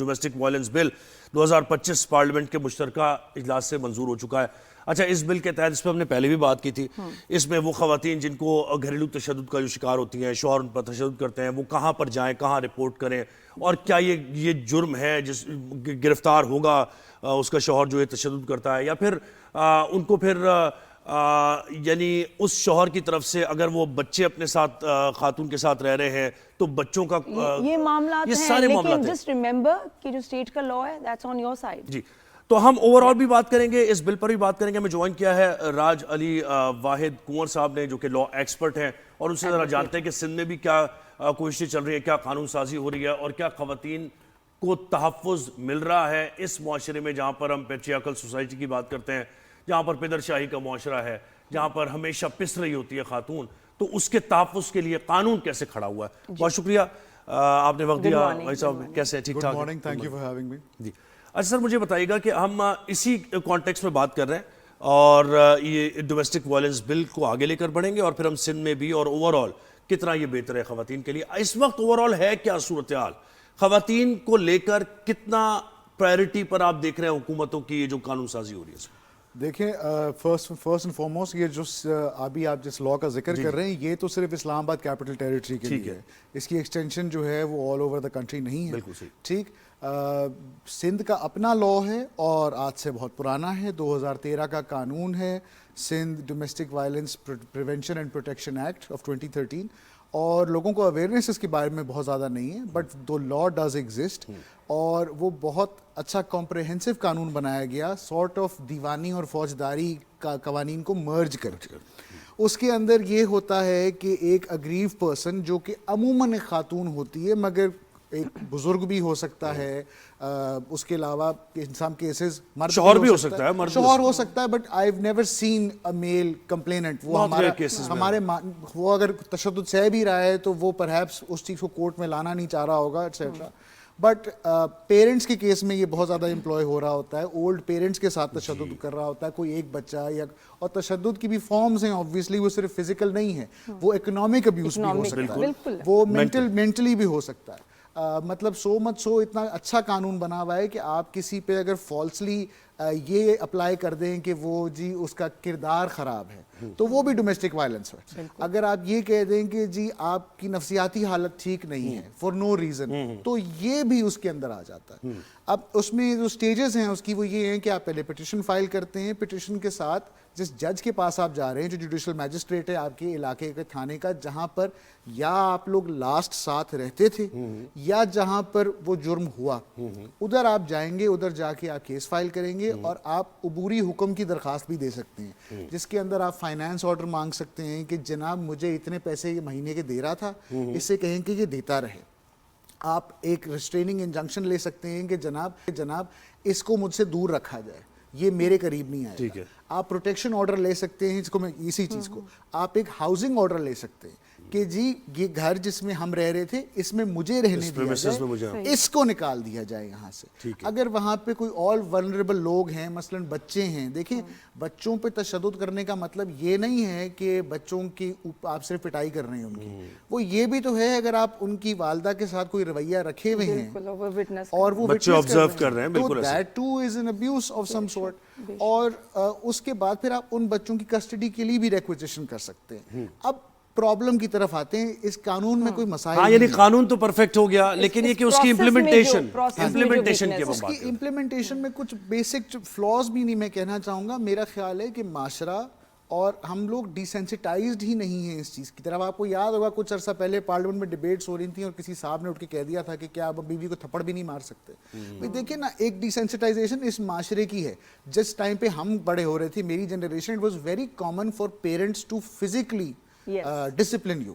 Domestic violence بل 2025 parliament کے مشترکہ اجلاس سے منظور ہو چکا ہے. اچھا, اس بل کے تحت, اس پہ ہم نے پہلے بھی بات کی تھی, اس میں وہ خواتین جن کو گھریلو تشدد کا جو شکار ہوتی ہیں, شوہر ان پر تشدد کرتے ہیں, وہ کہاں پر جائیں, کہاں رپورٹ کریں, اور کیا یہ جرم ہے جس گرفتار ہوگا اس کا شوہر جو یہ تشدد کرتا ہے, یا پھر ان کو پھر یعنی اس شوہر کی طرف سے اگر وہ بچے اپنے ساتھ خاتون کے ساتھ رہ رہے ہیں تو بچوں کا یہ معاملات ہیں, لیکن جسٹ ریممبر کہ جو اسٹیٹ کا لا ہے دیٹس آن یور سائڈ. جی, تو ہم اوور آل بھی بات کریں گے, اس بل پر بھی بات کریں گے. ہمیں جوائن کیا ہے راج علی واحد کنور صاحب نے, جو کہ لا ایکسپرٹ ہیں, اور ان سے ذرا جانتے ہیں کہ سندھ میں بھی کیا کوششیں چل رہی ہیں, کیا قانون سازی ہو رہی ہے, اور کیا خواتین کو تحفظ مل رہا ہے اس معاشرے میں جہاں پر ہم پیٹریارکل سوسائٹی کی بات کرتے ہیں, جہاں پر پدر شاہی کا معاشرہ ہے, جہاں پر ہمیشہ پس رہی ہوتی ہے خاتون, تو اس کے تحفظ کے لیے قانون کیسے کھڑا ہوا ہے. بہت شکریہ آپ نے وقت دیا. بھائی صاحب کیسے ہیں, ٹھیک ٹھاک؟ Good morning, thank you for having me. جی, اچھا سر, مجھے بتائیے گا کہ ہم اسی کانٹیکس میں بات کر رہے ہیں, اور یہ ڈومیسٹک وائلنس بل کو آگے لے کر بڑھیں گے, اور پھر ہم سندھ میں بھی, اور اوور آل کتنا یہ بہتر ہے خواتین کے لیے. اس وقت اوور آل ہے کیا صورتحال, خواتین کو لے کر کتنا پرائرٹی پر آپ دیکھ رہے ہیں حکومتوں کی یہ جو قانون سازی ہو رہی ہے اس میں؟ دیکھیں, فرسٹ اینڈ فارموسٹ یہ جو ابھی آپ جس لا کا ذکر کر رہے ہیں, یہ تو صرف اسلام آباد کیپٹل ٹیریٹری کے لیے ہے. اس کی ایکسٹینشن جو ہے وہ آل اوور دا کنٹری نہیں ہے. بالکل صحیح. ٹھیک, سندھ کا اپنا لا ہے اور آج سے بہت پرانا ہے. 2013 کا قانون ہے, Sindh domestic violence prevention and protection act of 2013, اور لوگوں کو اویئرنیس اس کے بارے میں بہت زیادہ نہیں ہے, but the law does exist, اور وہ بہت اچھا کمپریہنسو قانون بنایا گیا, سارٹ آف دیوانی اور فوجداری کا قوانین کو مرج کر کے. اس کے اندر یہ ہوتا ہے کہ ایک اگریو پرسن جو کہ عموماً ایک خاتون ہوتی ہے, مگر ایک بزرگ بھی ہو سکتا ہے, اس کے علاوہ سم کیسز مرد شوہر بھی ہو سکتا ہے, شوہر ہو سکتا ہے, but I have never seen a male complainant. وہ ہمارے وہ اگر تشدد سہ بھی رہا ہے تو وہ پرہیپس اس چیز کو کورٹ میں لانا نہیں چاہ رہا ہوگا, ایٹسیٹرا. بٹ پیرنٹس کے کیس میں یہ بہت زیادہ امپلوائے ہو رہا ہوتا ہے, اولڈ پیرنٹس کے ساتھ تشدد کر رہا ہوتا ہے کوئی ایک بچہ, یا اور تشدد کی بھی فارمز ہیں obviously, وہ صرف فزیکل نہیں ہے, وہ اکنامک ابیوز بھی ہو سکتا ہے, وہ مینٹلی بھی ہو سکتا ہے. مطلب سو مچ سو اتنا اچھا قانون بنا ہوا ہے کہ آپ کسی پہ اگر فالسلی یہ اپلائی کر دیں کہ وہ جی اس کا کردار خراب ہے تو وہ بھی ڈومیسٹک وائلنس ہے. اگر آپ یہ کہہ دیں کہ جی آپ کی نفسیاتی حالت ٹھیک نہیں ہے فار نو ریزن, تو یہ بھی اس کے اندر آ جاتا ہے. اب اس میں جو سٹیجز ہیں اس کی وہ یہ ہیں کہ آپ پہلے پٹیشن فائل کرتے ہیں, پٹیشن کے ساتھ جس جج کے پاس آپ جا رہے ہیں, جو جوڈیشل میجسٹریٹ ہے آپ کے علاقے کے تھانے کا, جہاں پر یا آپ لوگ لاسٹ ساتھ رہتے تھے یا جہاں پر وہ جرم ہوا, ادھر آپ جائیں گے, ادھر جا کے آپ کیس فائل کریں گے, اور آپ عبوری حکم کی درخواست بھی دے سکتے ہیں, جس کے اندر آپ فائنانس آرڈر مانگ سکتے ہیں کہ جناب مجھے اتنے پیسے یہ مہینے کے دے رہا تھا, اس سے کہیں کہ یہ دیتا رہے. آپ ایک ریسٹریننگ انجنکشن لے سکتے ہیں کہ جناب اس کو مجھ سے دور رکھا جائے, یہ میرے قریب نہیں آئے گا. آپ پروٹیکشن آرڈر لے سکتے ہیں, اس کو میں اسی چیز کو آپ ایک ہاؤسنگ آرڈر لے سکتے ہیں کہ جی یہ گھر جس میں ہم رہ رہے تھے اس میں مجھے رہنے دیا جائے, اس کو نکال دیا جائے یہاں سے. اگر وہاں پہ کوئی اور ولنریبل لوگ ہیں, مثلا بچے ہیں, دیکھیں بچوں پہ تشدد کرنے کا مطلب یہ نہیں ہے کہ بچوں کی آپ صرف پٹائی کر رہے ہیں ان کی, وہ یہ بھی تو ہے اگر آپ ان کی والدہ کے ساتھ کوئی رویہ رکھے ہوئے ہیں اور وہ بچے آبزرو کر رہے ہیں, تو that two is an abuse of some sort. اور اس کے بعد پھر آپ ان بچوں کی کسٹڈی کے لیے بھی ریکویزیشن کر سکتے ہیں. اب پرابلم کی طرف آتے ہیں, اس قانون میں کوئی مسائل ہاں, یعنی قانون تو پرفیکٹ ہو گیا, لیکن یہ کہ اس کی امپلیمنٹیشن کی اس کی امپلیمنٹیشن میں کچھ بیسک فلاز بھی نہیں میں کہنا چاہوں گا. میرا خیال ہے کہ معاشرہ اور ہم لوگ ڈیسینسٹائزڈ ہی نہیں ہیں اس چیز کی طرف. آپ کو یاد ہوگا کچھ عرصہ پہلے پارلیمنٹ میں ڈیبیٹس ہو رہی تھیں اور کسی صاحب نے اٹھ کے کہہ دیا تھا کہ کیا آپ بیوی کو تھپڑ بھی نہیں مار سکتے. دیکھیں نا, ایک ڈیسینسٹائزیشن اس معاشرے کی ہے. جس ٹائم پہ ہم بڑے ہو رہے تھے, میری generation, it was very common for parents to physically discipline you.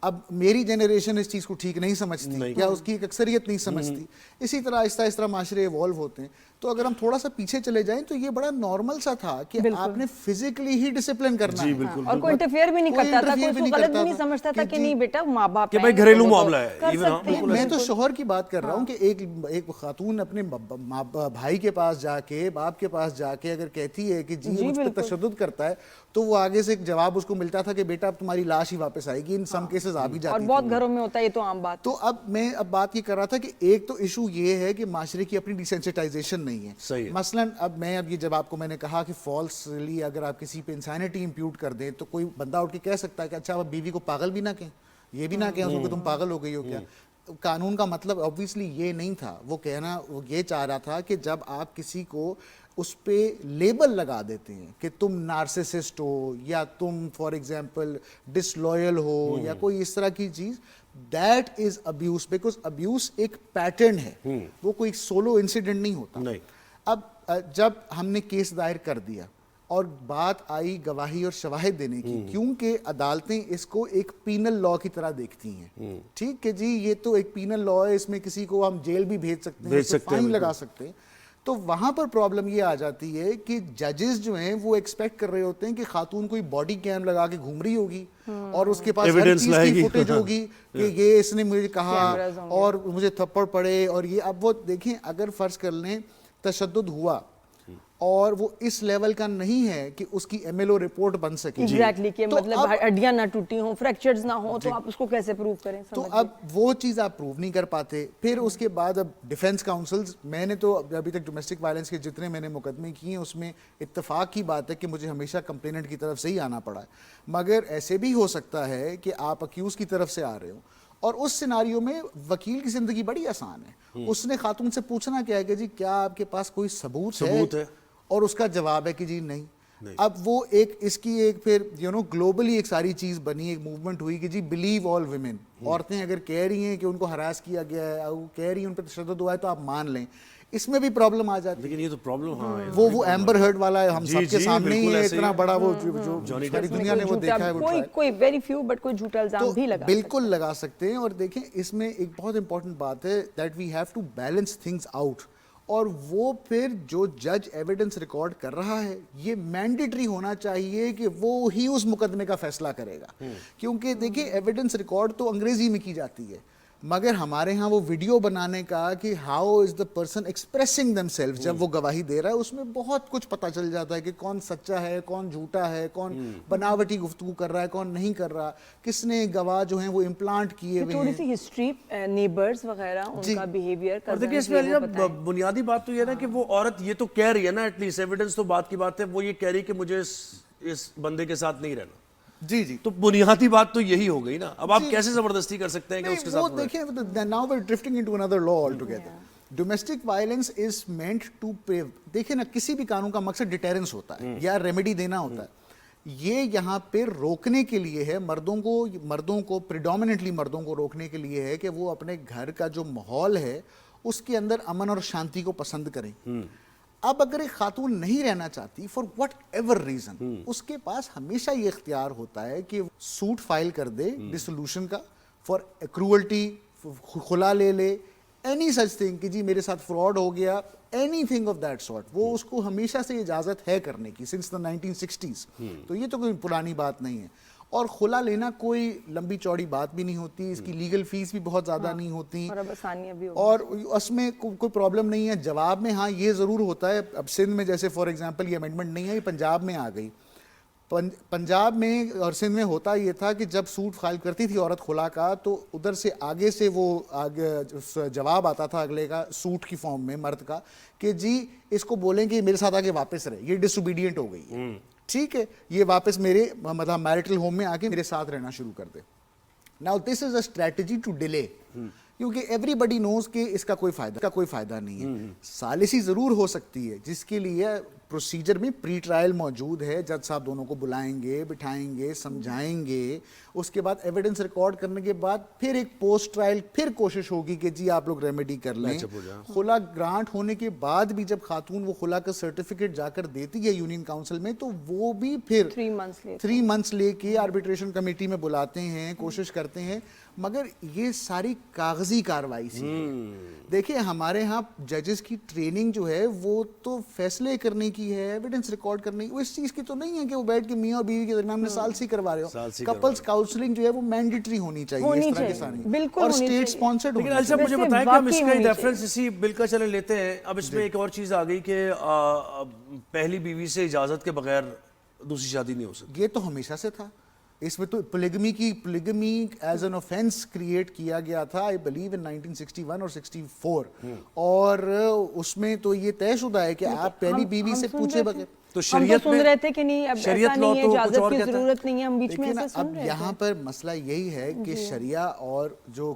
اب میری جنریشن اس چیز کو ٹھیک نہیں سمجھتی یا اس کی ایک اکثریت نہیں سمجھتی. اسی طرح آہستہ آہستہ معاشرے ایوالو ہوتے ہیں. تو اگر ہم تھوڑا سا پیچھے چلے جائیں تو یہ بڑا نارمل سا تھا کہ آپ نے فزیکلی ہی ڈسپلن کرنا ہے, اور کوئی انٹرفیئر بھی نہیں کرتا تھا, کوئی اس کو غلط بھی نہیں سمجھتا تھا کہ نہیں بیٹا ماں باپ کہ بھائی گھریلو معاملہ ہے. میں تو شوہر کی بات کر رہا ہوں کہ ایک خاتون اپنے بھائی کے پاس جا کے, باپ کے پاس جا کے اگر کہتی ہے کہ جی مجھ پہ تشدد کرتا ہے, تو وہ آگے سے ایک جواب اس کو ملتا تھا کہ بیٹا اب تمہاری لاش ہی واپس آئے گی, ان سم کیسز آ بھی جاتی اور بہت گھروں میں ہوتا ہے یہ تو عام بات. تو اب میں بات یہ کر رہا تھا کہ ایک تو ایشو یہ ہے کہ معاشرے کی اپنی ڈیسینسٹائزیشن نہیں ہے. مثلاً اب میں یہ جب آپ کو میں نے کہا کہ فالسلی اگر آپ کسی پہ انسانیٹی امپیوٹ کر دیں تو کوئی بندہ اٹھ کے کہہ سکتا ہے کہ اچھا آپ بیوی کو پاگل بھی نہ کہیں, یہ بھی نہ کہیں اس کو کہ تم پاگل ہو گئی ہو کیا. قانون کا مطلب obviously یہ نہیں تھا, وہ کہنا وہ یہ چاہ رہا تھا کہ جب آپ کسی کو اس پہ لیبل لگا دیتے ہیں کہ تم نارسسسٹ ہو یا تم فار ایگزامپل ڈس لوئل ہو یا کوئی اس طرح کی چیز, that is abuse, because abuse ایک پیٹرن ہے, وہ کوئی سولو انسیڈنٹ نہیں ہوتا. اب جب ہم نے کیس دائر کر دیا اور بات آئی گواہی اور شواہد دینے کی, کیونکہ عدالتیں اس کو ایک پینل لا کی طرح دیکھتی ہیں, ٹھیک ہے جی یہ تو ایک پینل لا ہے, اس میں کسی کو ہم جیل بھی بھیج سکتے ہیں, فائن لگا سکتے ہیں. تو وہاں پر پرابلم یہ آ جاتی ہے کہ ججز جو ہیں وہ ایکسپیکٹ کر رہے ہوتے ہیں کہ خاتون کوئی باڈی کیم لگا کے گھوم رہی ہوگی اور اس کے پاس ہر چیز کی فوٹیج ہوگی کہ یہ اس نے مجھے کہا اور مجھے تھپڑ پڑے اور یہ. اب وہ دیکھیں اگر فرض کر لیں تشدد ہوا اور وہ اس لیول کا نہیں ہے کہ اس کی ایم ایل او رپورٹ بن سکے, ایگزیکٹلی کہ مطلب ہڈیاں نہ ٹوٹی ہوں, فریکچرز نہ ہوں, تو آپ اس کو کیسے پروو کریں؟ تو اب وہ چیز آپ پروو نہیں کر پاتے. پھر اس کے بعد اب ڈیفینس کاؤنسلز, میں نے تو ابھی تک ڈومیسٹک وائلنس کے جتنے میں نے مقدمے کیے ہیں اس میں اتفاق کی بات ہے کہ مجھے ہمیشہ کمپلیننٹ کی طرف سے ہی آنا پڑا ہے, مگر ایسے بھی ہو سکتا ہے کہ آپ اکیوز کی طرف سے آ رہے ہو اور اس سیناریو میں وکیل کی زندگی بڑی آسان ہے. اس نے خاتون سے پوچھنا کیا ہے کہ جی کیا آپ کے پاس کوئی ثبوت ہے, اور اس کا جواب ہے کہ جی نہیں. اب وہ ایک اس کی ایک پھر گلوبلی ایک ساری چیز بنی, ایک موومنٹ ہوئی کہ جی بلیو آل ویمن. عورتیں اگر کہہ رہی ہیں کہ ان کو ہراس کیا گیا ہے, وہ کہہ رہی ہیں ان پہ تشدد ہوا ہے تو آپ مان لیں. اس میں بھی پرابلم آ جاتی ہے, لیکن یہ تو پرابلم وہ ایمبر ہرڈ والا ہے, ہم سب کے سامنے ہی ہے اتنا بڑا, وہ جو ساری دنیا نے وہ دیکھا ہے, کوئی ویری فیو بٹ کوئی جھوٹا الزام بھی لگا بالکل لگا سکتے ہیں. اور دیکھیں اس میں ایک بہت امپورٹنٹ بات ہے that we have to balance things out, اور وہ پھر جو جج ایویڈنس ریکارڈ کر رہا ہے یہ مینڈیٹری ہونا چاہیے کہ وہ ہی اس مقدمے کا فیصلہ کرے گا. کیونکہ دیکھیں ایویڈنس ریکارڈ تو انگریزی میں کی جاتی ہے, مگر ہمارے ہاں وہ ویڈیو بنانے کا کہ how is the person expressing them self, جب وہ گواہی دے رہا ہے اس میں بہت کچھ پتہ چل جاتا ہے کہ کون سچا ہے, کون جھوٹا ہے, کون بناوٹی گفتگو کر رہا ہے, کون نہیں کر رہا, کس نے گواہ جو ہیں وہ امپلانٹ کیے ہوئے ہیں. تھوڑی سی ہسٹری, نیبرز وغیرہ, ان کا بیہیویئر. اور دیکھیں اس میں بنیادی بات تو یہ ہے کہ وہ عورت یہ تو کہہ رہی ہے نا, ایٹ لیسٹ ایویڈنس تو بات کی بات ہے, وہ یہ کہہ رہی ہے کہ مجھے اس بندے کے ساتھ نہیں رہنا. جی تو بنیادی بات تو یہی ہو گئی نا. اب آپ کیسے زبردستی کر سکتے ہیں کہ اس کے ساتھ دیکھیں now we're drifting into another law altogether. Domestic violence is meant to دیکھیں نا کسی بھی قانون کا مقصد ڈیٹیرنس ہوتا ہے یا ریمیڈی دینا ہوتا ہے. یہ یہاں پہ روکنے کے لیے ہے, مردوں کو پریڈومیننٹلی مردوں کو روکنے کے لیے ہے کہ وہ اپنے گھر کا جو ماحول ہے اس کے اندر امن اور شانتی کو پسند کریں. اب اگر ایک خاتون نہیں رہنا چاہتی فار وٹ ایور ریزن, اس کے پاس ہمیشہ یہ اختیار ہوتا ہے کہ سوٹ فائل کر دے ڈسولوشن کا فار کروئلٹی, خلا لے لے, اینی سچ تھنگ کہ جی میرے ساتھ فراڈ ہو گیا, any thing of that sort. وہ اس کو ہمیشہ سے اجازت ہے کرنے کی سنس دا 1960s. تو یہ تو کوئی پرانی بات نہیں ہے. اور خلا لینا کوئی لمبی چوڑی بات بھی نہیں ہوتی, اس کی لیگل فیس بھی بہت زیادہ نہیں ہوتی, اور اس میں کوئی پرابلم نہیں ہے. جواب میں ہاں یہ ضرور ہوتا ہے, اب سندھ میں جیسے فار ایگزامپل یہ امینڈمنٹ نہیں ہے, یہ پنجاب میں آ گئی. پنجاب میں اور سندھ میں ہوتا یہ تھا کہ جب سوٹ فائل کرتی تھی عورت خلا کا تو ادھر سے آگے سے وہ جواب آتا تھا اگلے کا سوٹ کی فارم میں مرد کا کہ جی اس کو بولیں کہ میرے ساتھ آگے واپس رہے, یہ ڈس اوبیڈینٹ ہو گئی ہے, ٹھیک ہے, یہ واپس میرے مطلب میرٹل ہوم میں آ کے میرے ساتھ رہنا شروع کر دے. Now this is a strategy to delay, کیونکہ ایوری بڈی نوز کہ اس کا کوئی فائدہ نہیں ہے. ثالثی ضرور ہو سکتی ہے جس کے لیے پروسیجر میں پری ٹرائل موجود ہے, جج صاحب دونوں کو بلائیں گے, بٹھائیں گے, سمجھائیں گے, اس کے بعد ایویڈنس ریکارڈ کرنے کے بعد پھر ایک پوسٹ ٹرائل پھر کوشش ہوگی کہ جی آپ لوگ ریمیڈی کر لیں. خلا گرانٹ ہونے کے بعد بھی جب خاتون وہ خلا کا سرٹیفکیٹ جا کر دیتی ہے یونین کاؤنسل میں تو وہ بھی پھر 3 months لے کے آربیٹریشن کمیٹی میں بلاتے ہیں, کوشش کرتے ہیں, مگر یہ ساری کاغذی کاروائی سی ہے. دیکھیں ہمارے ہاں ججز کی ٹریننگ جو ہے وہ تو فیصلے کرنے کی ہے, ایویڈنس ریکارڈ کرنے کی, وہ اس چیز کی تو نہیں ہے کہ وہ بیٹھ کے میاں اور بیوی کے درمیان میں ثالثی کروا رہے ہو. کپلز کاؤنسلنگ جو ہے وہ مینڈیٹری ہونی چاہیے اس طرح کی ساری, اور اسٹیٹ سپانسرڈ. لیکن علی صاحب مجھے بتائیں کہ ہم اس کا ریفرنس اسی بل کا چلے لیتے ہیں. اب اس میں ایک اور چیز آ گئی کہ پہلی بیوی سے اجازت کے بغیر دوسری شادی نہیں ہو سکتی. یہ تو ہمیشہ سے تھا, اس میں تو polygamy as an offence create کیا گیا تھا آئی بلیو ان 1961 اور 64 اور اس میں تو یہ طے شدہ ہے کہ آپ پہلی بیوی سے پوچھے بغیر. تو شریعت میں سن رہے تھے کہ نہیں اب ایسا نہیں ہے, اجازت کی ضرورت نہیں ہے, ہم بیچ میں ایسے سن رہے تھے. اب یہاں پر مسئلہ یہی ہے کہ شریعہ اور جو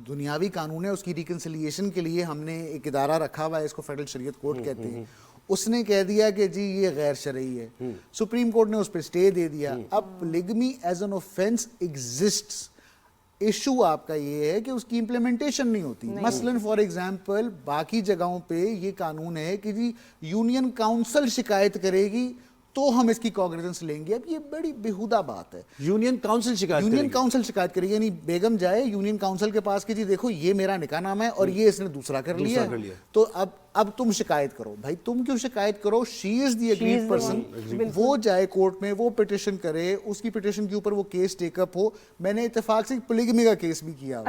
دنیاوی قانون ہے اس کی ریکنسیلیشن کے لیے ہم نے ایک ادارہ رکھا ہوا ہے, اس کو فیڈرل شریعت کورٹ کہتے ہیں. اس نے کہہ دیا کہ جی یہ غیر شرعی ہے, سپریم کورٹ نے اس پہ اسٹے دے دیا. اب polygamy as an offence exists, issue آپ کا یہ ہے کہ اس کی امپلیمنٹیشن نہیں ہوتی. مثلاً فار ایگزامپل باقی جگہوں پہ یہ قانون ہے کہ جی یونین کاؤنسل شکایت کرے گی تو ہم اس کی کاگنیزنس لیں گے. اب یہ بڑی بیہودہ بات ہے. یونین کاؤنسل شکایت کرے گی, یعنی بیگم جائے یونین کاؤنسل کے پاس کہ جی دیکھو یہ میرا نکاح نامہ ہے اور یہ اس نے دوسرا کر لیا, تو اب تم شکایت کرو. بھائی تم کیوں شکایت کرو, شی از دی اگریڈ پرسن. وہ جائے کورٹ میں, وہ پٹیشن کرے, اس کی پٹیشن کے اوپر وہ کیس ٹیک اپ ہو. میں نے اتفاق سے پولیگمی کا کیس بھی کیا,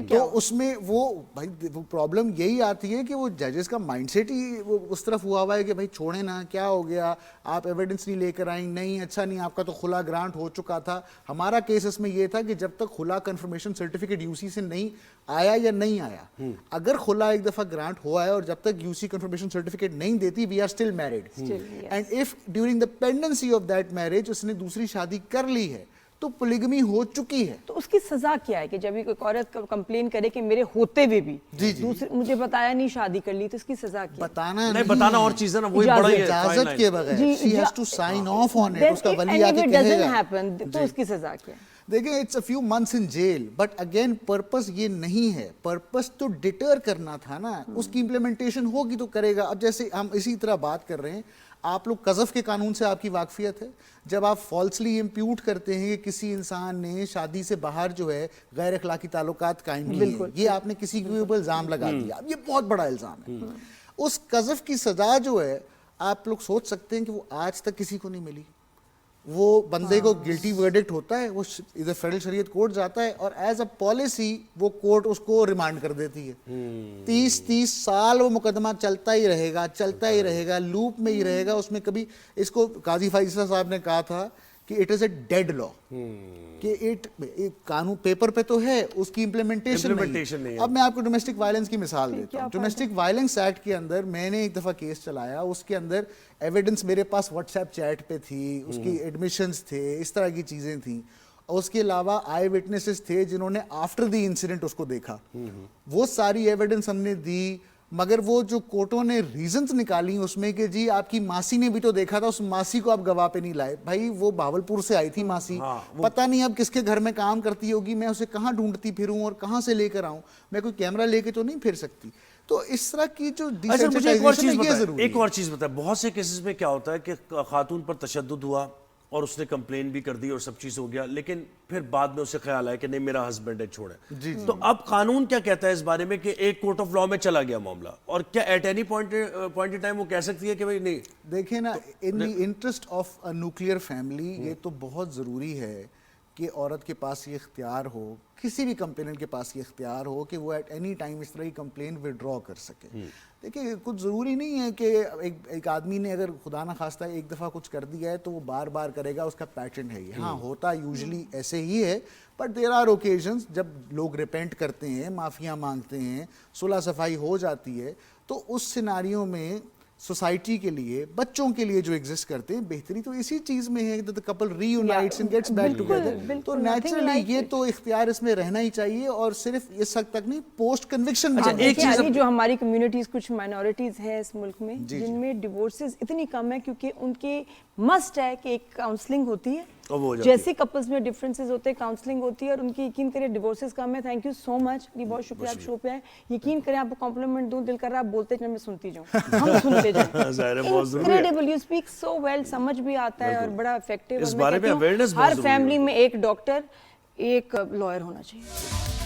تو اس میں وہ بھائی پرابلم یہی آتی ہے کہ وہ ججز کا مائنڈ سیٹ ہی اس طرف ہوا ہے کہ بھائی چھوڑیں نا, کیا ہو گیا, آپ ایویڈنس نہیں لے کر آئیں, نہیں اچھا نہیں آپ کا تو خلا گرانٹ ہو چکا تھا. ہمارا کیس اس میں یہ تھا کہ جب تک خلا کنفرمیشن سرٹیفکیٹ یو سی سے نہیں آیا یا نہیں آیا, اگر خلا ایک دفعہ گرانٹ ہوا ہے اور جب تک یو سی کنفرمیشن سرٹیفکیٹ نہیں دیتی, we are still married. And if during the pendency of that marriage اس نے دوسری شادی کر لی ہے تو پولیگمی ہو چکی ہے. تو اس کی سزا کیا ہے کہ جب کوئی عورت کمپلین کرے کہ میرے ہوتے ہوئے بھی مجھے بتایا نہیں شادی کر لی, تو اس کی سزا کیا؟ بتانا اور چیز ہے نا, وہی بڑا اجازت کے بغیر she has to sign off on it, اس کا ولی آ کے کہے گا. تو اس کی سزا کیا ہے؟ دیکھیں it's a few months in jail, but again purpose یہ نہیں ہے. پرپس تو ڈیٹر کرنا تھا نا, اس کی امپلیمنٹیشن ہوگی تو کرے گا. اب جیسے ہم اسی طرح بات کر رہے ہیں, آپ لوگ قذف کے قانون سے آپ کی واقفیت ہے. جب آپ فالسلی امپیوٹ کرتے ہیں کہ کسی انسان نے شادی سے باہر جو ہے غیر اخلاقی تعلقات قائم کیے, یہ آپ نے کسی کے اوپر الزام لگا دیا, اب یہ بہت بڑا الزام ہے. اس قذف کی سزا جو ہے آپ لوگ سوچ سکتے ہیں کہ وہ آج تک کسی کو نہیں ملی. وہ بندے کو گلٹی ورڈکٹ ہوتا ہے, وہ ادھر فیڈرل شریعت کورٹ جاتا ہے اور ایز اے پالیسی وہ کورٹ اس کو ریمانڈ کر دیتی ہے. 30 سال وہ مقدمہ چلتا ہی رہے گا, لوپ میں ہی رہے گا. اس میں کبھی اس کو قاضی فائزہ صاحب نے کہا تھا کہ اٹ از اے ڈیڈ لا, کہ قانون پیپر پہ تو ہے, اس کی امپلیمنٹیشن نہیں. اب میں آپ کو ڈومیسٹک وائلنس کی مثال دیتا ہوں. ڈومیسٹک وائلنس ایکٹ کے اندر میں نے ایک دفعہ کیس چلایا, اس کے اندر ایویڈنس میرے پاس واٹس ایپ چیٹ پہ تھی, اس کی ایڈمیشنز تھے, اس طرح کی چیزیں تھیں. اور اس کے علاوہ آئی وٹنسز تھے جنہوں نے آفٹر دی انسیڈنٹ اس کو دیکھا. وہ ساری ایویڈنس ہم نے دی, مگر وہ جو کورٹوں نے ریزنز نکالی اس میں کہ جی آپ کی ماسی نے بھی تو دیکھا تھا, اس ماسی کو آپ گواہ پہ نہیں لائے. بھائی وہ بھاولپور سے آئی تھی ماسی, پتہ نہیں اب کس کے گھر میں کام کرتی ہوگی, میں اسے کہاں ڈھونڈتی پھروں اور کہاں سے لے کر آؤں, میں کوئی کیمرہ لے کے تو نہیں پھر سکتی. تو اس طرح کی جو ڈیسینسٹائزیشن ہے یہ ضروری ہے. ایک اور چیز بتائیں, بہت سے کیسز میں کیا ہوتا ہے کہ خاتون پر تشدد ہوا اور اس نے کمپلین بھی کر دی اور سب چیز ہو گیا, لیکن پھر بعد میں اسے خیال آیا کہ نہیں میرا ہسبینڈ ہے, چھوڑے. تو اب قانون کیا کہتا ہے اس بارے میں کہ ایک کورٹ آف لا میں چلا گیا معاملہ, اور کیا at any point in time وہ کہہ سکتی ہے کہ بھائی نہیں؟ دیکھیں نا, in the interest of a nuclear family یہ تو بہت ضروری ہے کہ عورت کے پاس یہ اختیار ہو, کسی بھی کمپلیننٹ کے پاس یہ اختیار ہو کہ وہ ایٹ اینی ٹائم اس طرح کی کمپلین وڈرا کر سکے. دیکھیں کچھ ضروری نہیں ہے کہ ایک آدمی نے اگر خدا نہ خواستہ ایک دفعہ کچھ کر دیا ہے تو وہ بار بار کرے گا, اس کا پیٹرن ہے یہ. ہاں ہوتا یوزلی ایسے ہی ہے, بٹ دیر آر اوکیزنس جب لوگ ریپینٹ کرتے ہیں, معافیاں مانگتے ہیں, صلح صفائی ہو جاتی ہے, تو اس سیناریوں میں سوسائٹی کے لیے, بچوں کے لیے جو ایگزسٹ کرتے ہیں, بہتری تو اسی چیز میں ہے کہ couple reunites and gets back together. تو نیچرلی یہ تو اختیار اس میں رہنا ہی چاہیے, اور صرف اس حد تک نہیں, پوسٹ کنوکشن. ایک چیز جو ہماری کمیونٹیز, کچھ مائنورٹیز ہیں اس ملک میں جن میں ڈیورسز اتنی کم ہے کیونکہ ان کی مسٹ ہے کہ ایک کاؤنسلنگ ہوتی ہے, جیسے کپلز میں ڈفرینسز ہوتے ہیں کاؤنسلنگ ہوتی ہے, اور ان کی یقین کریں ڈیورسز کم ہے. تھینک یو سو مچ, بہت شکریہ آپ شو پہ آئے. یقین کریں آپ کو کمپلیمنٹ دوں, دل کر رہا ہے آپ بولتے جائیں میں سنتی جاؤں, ہم سنتے جائیں. Incredible, you speak so well, سمجھ بھی آتا ہے اور بڑا افیکٹو. ہر فیملی میں ایک ڈاکٹر, ایک لائر ہونا چاہیے.